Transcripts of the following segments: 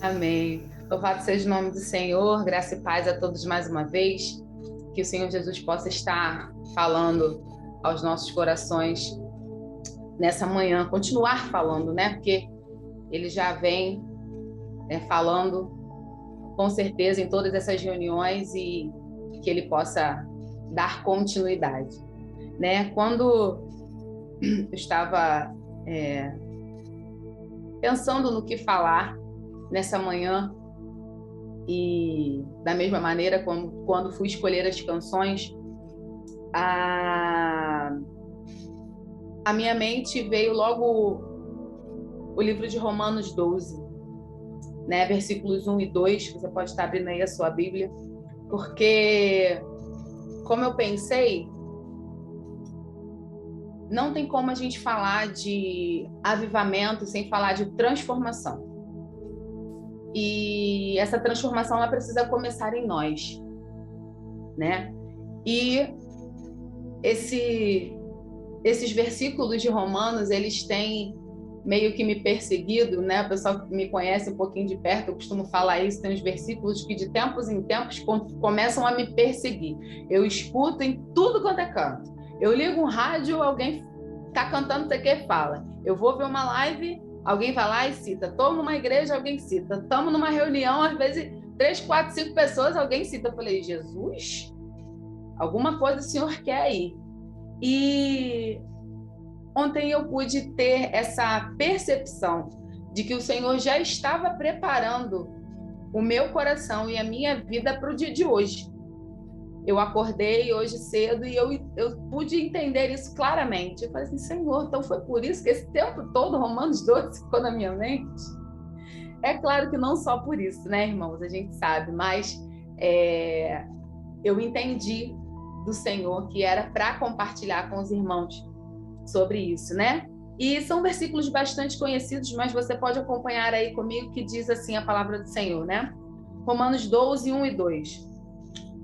Amém. Louvado seja o nome do Senhor, graça e paz a todos mais uma vez. Que o Senhor Jesus possa estar falando aos nossos corações nessa manhã, continuar falando, né? Porque ele já vem falando com certeza em todas essas reuniões e que ele possa dar continuidade, né? Quando eu estava pensando no que falar nessa manhã, e da mesma maneira quando fui escolher as canções, a minha mente veio logo o livro de Romanos 12, né? Versículos 1 e 2, você pode estar abrindo aí a sua Bíblia, porque, como eu pensei, não tem como a gente falar de avivamento sem falar de transformação. E essa transformação, ela precisa começar em nós, né? E esses versículos de Romanos, eles têm meio que me perseguido, né? O pessoal que me conhece um pouquinho de perto, eu costumo falar isso, tem uns versículos que de tempos em tempos começam a me perseguir. Eu escuto em tudo quanto é canto. Eu ligo um rádio, alguém tá cantando, não sei o que, fala. Eu vou ver uma live, alguém vai lá e cita. Estou numa igreja, alguém cita. Estamos numa reunião, às vezes 3, 4, 5 pessoas, alguém cita. Eu falei, Jesus, alguma coisa o Senhor quer aí. E ontem eu pude ter essa percepção de que o Senhor já estava preparando o meu coração e a minha vida para o dia de hoje. Eu acordei hoje cedo e eu pude entender isso claramente. Eu falei assim, Senhor, então foi por isso que esse tempo todo Romanos 12 ficou na minha mente? É claro que não só por isso, né, irmãos? A gente sabe, mas eu entendi do Senhor que era para compartilhar com os irmãos sobre isso, né? E são versículos bastante conhecidos, mas você pode acompanhar aí comigo, que diz assim a palavra do Senhor, né? Romanos 12, 1 e 2.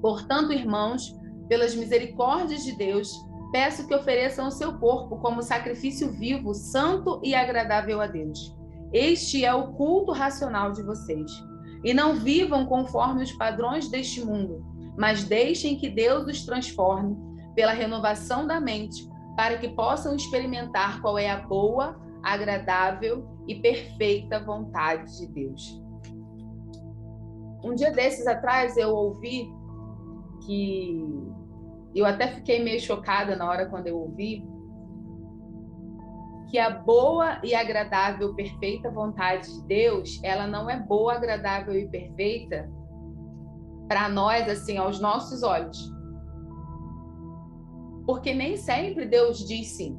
Portanto, irmãos, pelas misericórdias de Deus, peço que ofereçam o seu corpo como sacrifício vivo, santo e agradável a Deus. Este é o culto racional de vocês. E não vivam conforme os padrões deste mundo, mas deixem que Deus os transforme pela renovação da mente, para que possam experimentar qual é a boa, agradável e perfeita vontade de Deus. Um dia desses atrás eu ouvi que eu até fiquei meio chocada na hora quando eu ouvi, que a boa e agradável, perfeita vontade de Deus, ela não é boa, agradável e perfeita para nós, assim, aos nossos olhos. Porque nem sempre Deus diz sim.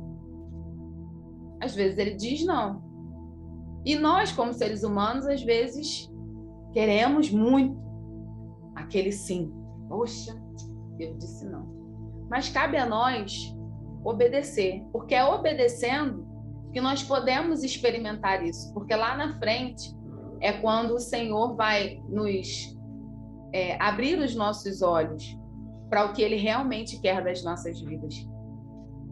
Às vezes ele diz não. E nós, como seres humanos, às vezes queremos muito aquele sim. Poxa, Deus disse não. Mas cabe a nós obedecer, porque é obedecendo que nós podemos experimentar isso, porque lá na frente é quando o Senhor vai nos abrir os nossos olhos para o que Ele realmente quer das nossas vidas.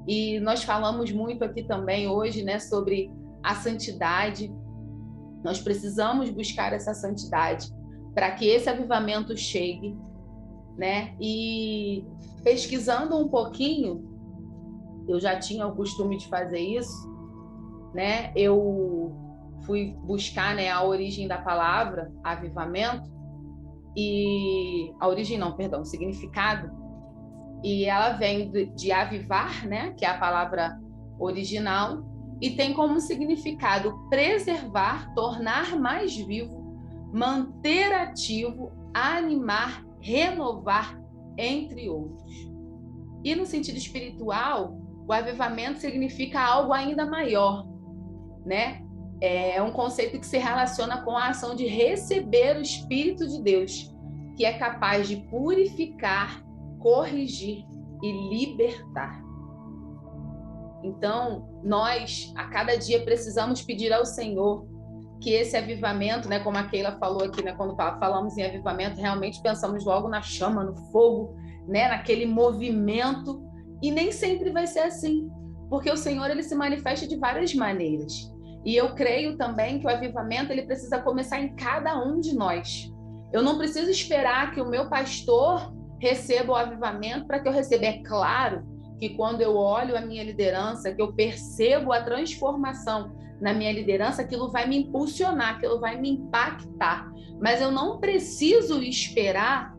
E nós falamos muito aqui também hoje, né, sobre a santidade. Nós precisamos buscar essa santidade para que esse avivamento chegue, né? E pesquisando um pouquinho, eu já tinha o costume de fazer isso, né? Eu fui buscar, né, a origem da palavra avivamento, e a origem não, perdão, o significado, e ela vem de avivar, né, que é a palavra original, e tem como significado preservar, tornar mais vivo, manter ativo, animar, renovar, entre outros. E no sentido espiritual, o avivamento significa algo ainda maior, né? É um conceito que se relaciona com a ação de receber o Espírito de Deus, que é capaz de purificar, corrigir e libertar. Então, nós, a cada dia, precisamos pedir ao Senhor que esse avivamento, né, como a Keila falou aqui, né, quando falamos em avivamento, realmente pensamos logo na chama, no fogo, né, naquele movimento, e nem sempre vai ser assim, porque o Senhor, ele se manifesta de várias maneiras. E eu creio também que o avivamento ele precisa começar em cada um de nós. Eu não preciso esperar que o meu pastor receba o avivamento para que eu receba. É claro que quando eu olho a minha liderança, que eu percebo a transformação na minha liderança, aquilo vai me impulsionar, aquilo vai me impactar. Mas eu não preciso esperar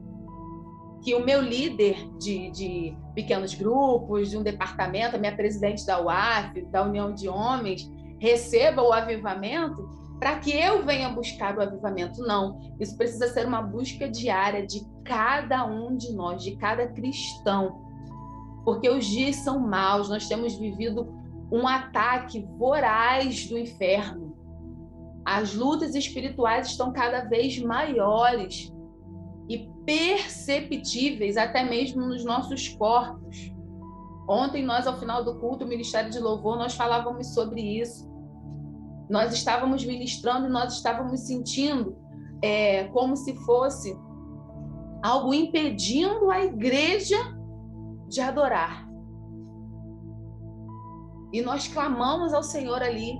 que o meu líder de pequenos grupos, de um departamento, a minha presidente da UAF, da União de Homens, receba o avivamento para que eu venha buscar o avivamento. Não, isso precisa ser uma busca diária de cada um de nós, de cada cristão, porque os dias são maus, nós temos vivido um ataque voraz do inferno. As lutas espirituais estão cada vez maiores e perceptíveis até mesmo nos nossos corpos. Ontem nós, ao final do culto, o Ministério de Louvor, nós falávamos sobre isso. Nós estávamos ministrando e nós estávamos sentindo como se fosse algo impedindo a igreja de adorar. E nós clamamos ao Senhor ali,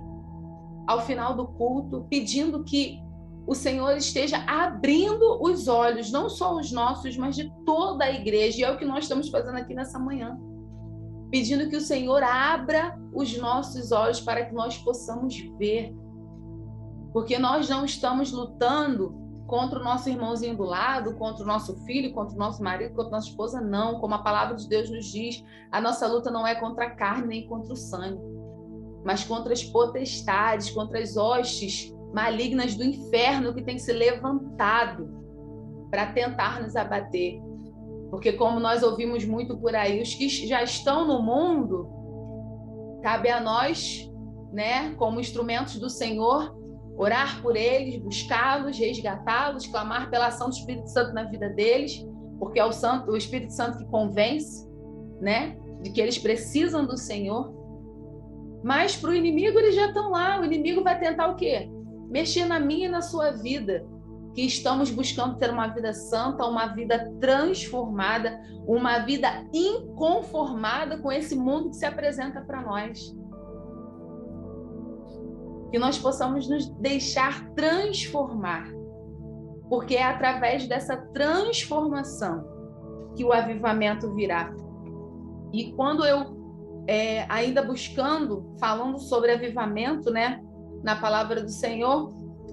ao final do culto, pedindo que o Senhor esteja abrindo os olhos, não só os nossos, mas de toda a igreja. E é o que nós estamos fazendo aqui nessa manhã. Pedindo que o Senhor abra os nossos olhos para que nós possamos ver. Porque nós não estamos lutando contra o nosso irmãozinho do lado, contra o nosso filho, contra o nosso marido, contra a nossa esposa, não. Como a palavra de Deus nos diz, a nossa luta não é contra a carne nem contra o sangue, mas contra as potestades, contra as hostes malignas do inferno que tem se levantado para tentar nos abater. Porque como nós ouvimos muito por aí, os que já estão no mundo, cabe a nós, né, como instrumentos do Senhor, orar por eles, buscá-los, resgatá-los, clamar pela ação do Espírito Santo na vida deles, porque é o Espírito Santo que convence, né, de que eles precisam do Senhor. Mas para o inimigo eles já estão lá. O inimigo vai tentar o quê? Mexer na minha e na sua vida, que estamos buscando ter uma vida santa, uma vida transformada, uma vida inconformada com esse mundo que se apresenta para nós. Que nós possamos nos deixar transformar, porque é através dessa transformação que o avivamento virá. E quando eu, ainda buscando, falando sobre avivamento, né, na palavra do Senhor,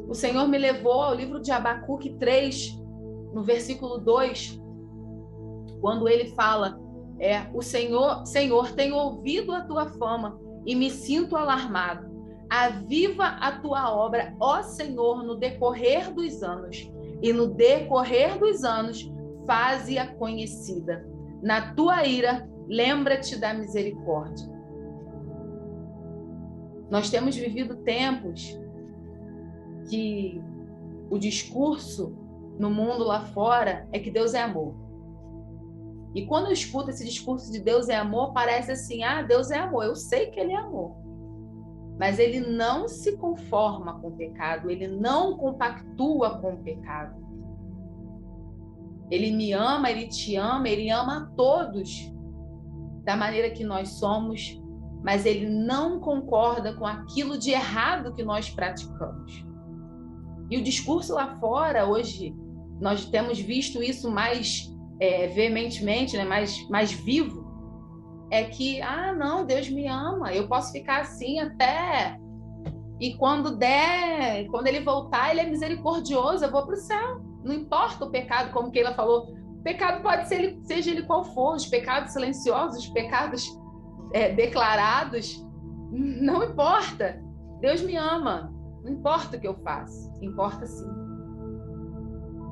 o Senhor me levou ao livro de Abacuque 3, no versículo 2, quando ele fala, o Senhor, tenho ouvido a tua fama e me sinto alarmado. Aviva a tua obra, ó Senhor, no decorrer dos anos, e no decorrer dos anos faze-a conhecida. Na tua ira, lembra-te da misericórdia. Nós temos vivido tempos que o discurso no mundo lá fora é que Deus é amor. E quando eu escuto esse discurso de Deus é amor, parece assim, Deus é amor, eu sei que Ele é amor. Mas Ele não se conforma com o pecado, Ele não compactua com o pecado. Ele me ama, Ele te ama, Ele ama a todos da maneira que nós somos, mas Ele não concorda com aquilo de errado que nós praticamos. E o discurso lá fora, hoje, nós temos visto isso mais veementemente, né? mais vivo, é que, não, Deus me ama, eu posso ficar assim até... E quando Ele voltar, Ele é misericordioso, eu vou para o céu. Não importa o pecado, como Keila falou, o pecado pode ser, seja ele qual for, os pecados silenciosos, os pecados declarados, não importa. Deus me ama, não importa o que eu faço, importa sim.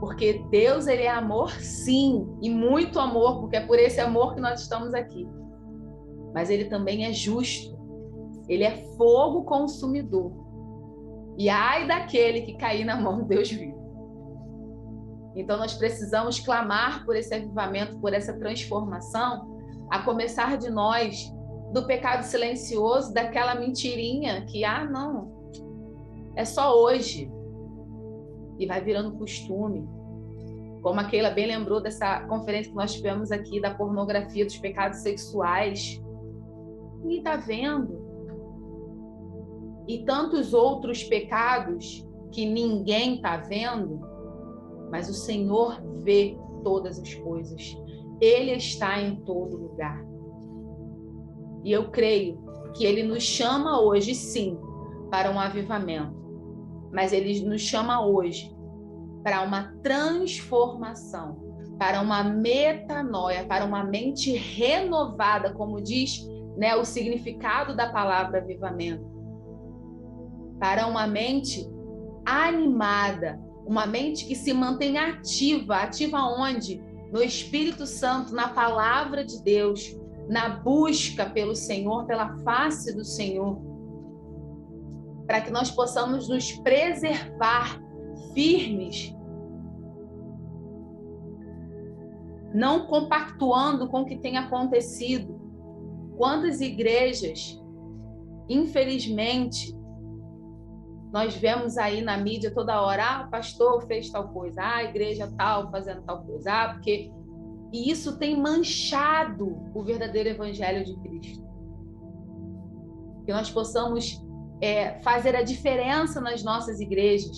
Porque Deus, Ele é amor, sim, e muito amor, porque é por esse amor que nós estamos aqui. Mas Ele também é justo, Ele é fogo consumidor. E ai daquele que cair na mão de Deus vivo. Então nós precisamos clamar por esse avivamento, por essa transformação, a começar de nós, do pecado silencioso, daquela mentirinha que, não, é só hoje. E vai virando costume. Como a Keila bem lembrou dessa conferência que nós tivemos aqui, da pornografia, dos pecados sexuais. Ninguém está vendo. e tantos outros pecados que ninguém está vendo, mas o Senhor vê todas as coisas. Ele está em todo lugar. E eu creio que Ele nos chama hoje, sim, para um avivamento. Mas Ele nos chama hoje para uma transformação, para uma metanoia, para uma mente renovada, como diz, né, o significado da palavra avivamento. Para uma mente animada, uma mente que se mantém ativa. Ativa onde? No Espírito Santo, na palavra de Deus, na busca pelo Senhor, pela face do Senhor, para que nós possamos nos preservar firmes, não compactuando com o que tem acontecido. Quantas igrejas, infelizmente, nós vemos aí na mídia toda hora, o pastor fez tal coisa, a igreja tal fazendo tal coisa, porque... E isso tem manchado o verdadeiro evangelho de Cristo. Que nós possamos fazer a diferença nas nossas igrejas,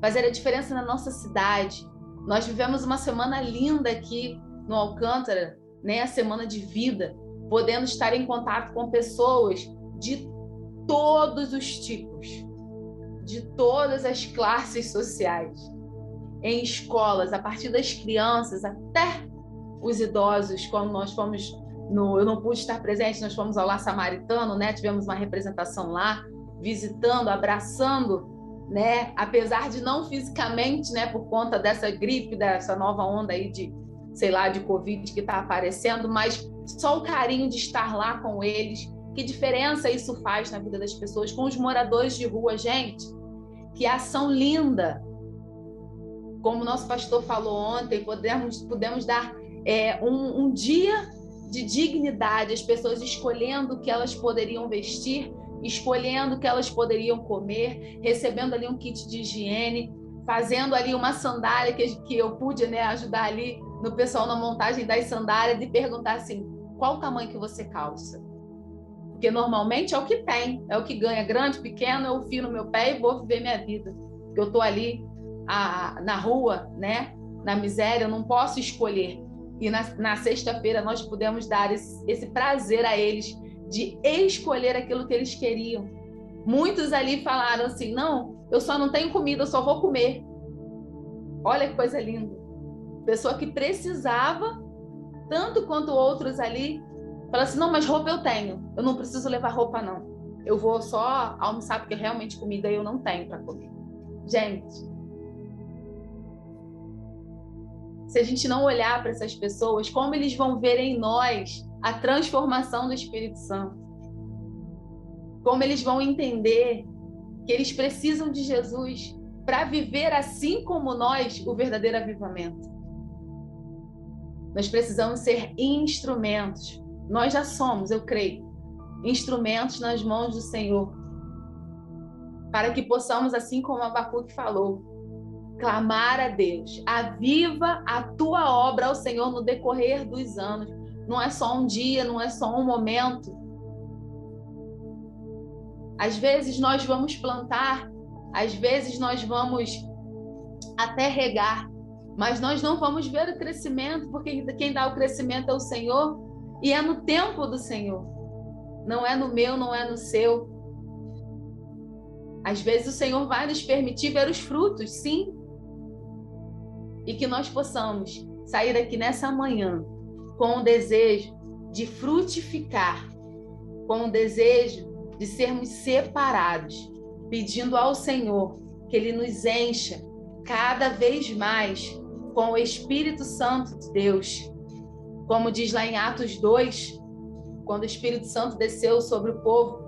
fazer a diferença na nossa cidade. Nós vivemos uma semana linda aqui no Alcântara, né? A semana de vida, podendo estar em contato com pessoas de todos os tipos, de todas as classes sociais, em escolas, a partir das crianças até os idosos. Quando nós fomos eu não pude estar presente, nós fomos ao Lar Samaritano, né? Tivemos uma representação lá, visitando, abraçando, né? Apesar de não fisicamente, né? Por conta dessa gripe, dessa nova onda aí de, sei lá, de Covid que está aparecendo, mas só o carinho de estar lá com eles. Que diferença isso faz na vida das pessoas, com os moradores de rua, gente? Que ação linda! Como o nosso pastor falou ontem, pudemos dar um dia de dignidade, as pessoas escolhendo o que elas poderiam vestir, escolhendo o que elas poderiam comer, recebendo ali um kit de higiene, fazendo ali uma sandália que eu pude, né, ajudar ali no pessoal na montagem das sandálias, e perguntar assim, qual o tamanho que você calça? Porque normalmente é o que tem, é o que ganha, grande, pequeno, eu enfio no meu pé e vou viver minha vida. Porque eu estou ali na rua, né, na miséria, eu não posso escolher. E na sexta-feira nós pudemos dar esse prazer a eles de escolher aquilo que eles queriam. Muitos ali falaram assim, não, eu só não tenho comida, eu só vou comer. Olha que coisa linda. Pessoa que precisava, tanto quanto outros ali, fala assim, não, mas roupa eu tenho, eu não preciso levar roupa não. Eu vou só almoçar porque realmente comida eu não tenho para comer. Gente, se a gente não olhar para essas pessoas, como eles vão ver em nós a transformação do Espírito Santo? Como eles vão entender que eles precisam de Jesus para viver assim como nós o verdadeiro avivamento? Nós precisamos ser instrumentos. Nós já somos, eu creio, instrumentos nas mãos do Senhor, para que possamos, assim como Abacuque falou, clamar a Deus, aviva a tua obra ao Senhor no decorrer dos anos. Não é só um dia, não é só um momento. Às vezes nós vamos plantar, às vezes nós vamos até regar, mas nós não vamos ver o crescimento, porque quem dá o crescimento é o Senhor, e é no tempo do Senhor. Não é no meu, não é no seu. Às vezes o Senhor vai nos permitir ver os frutos, sim, e que nós possamos sair daqui nessa manhã com o desejo de frutificar, com o desejo de sermos separados, pedindo ao Senhor que Ele nos encha cada vez mais com o Espírito Santo de Deus. Como diz lá em Atos 2, quando o Espírito Santo desceu sobre o povo,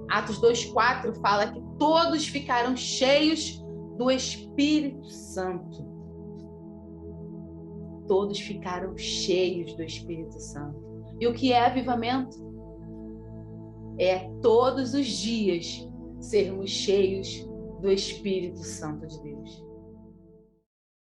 Atos 2:4 fala que todos ficaram cheios do Espírito Santo. Todos ficaram cheios do Espírito Santo. E o que é avivamento? É todos os dias sermos cheios do Espírito Santo de Deus.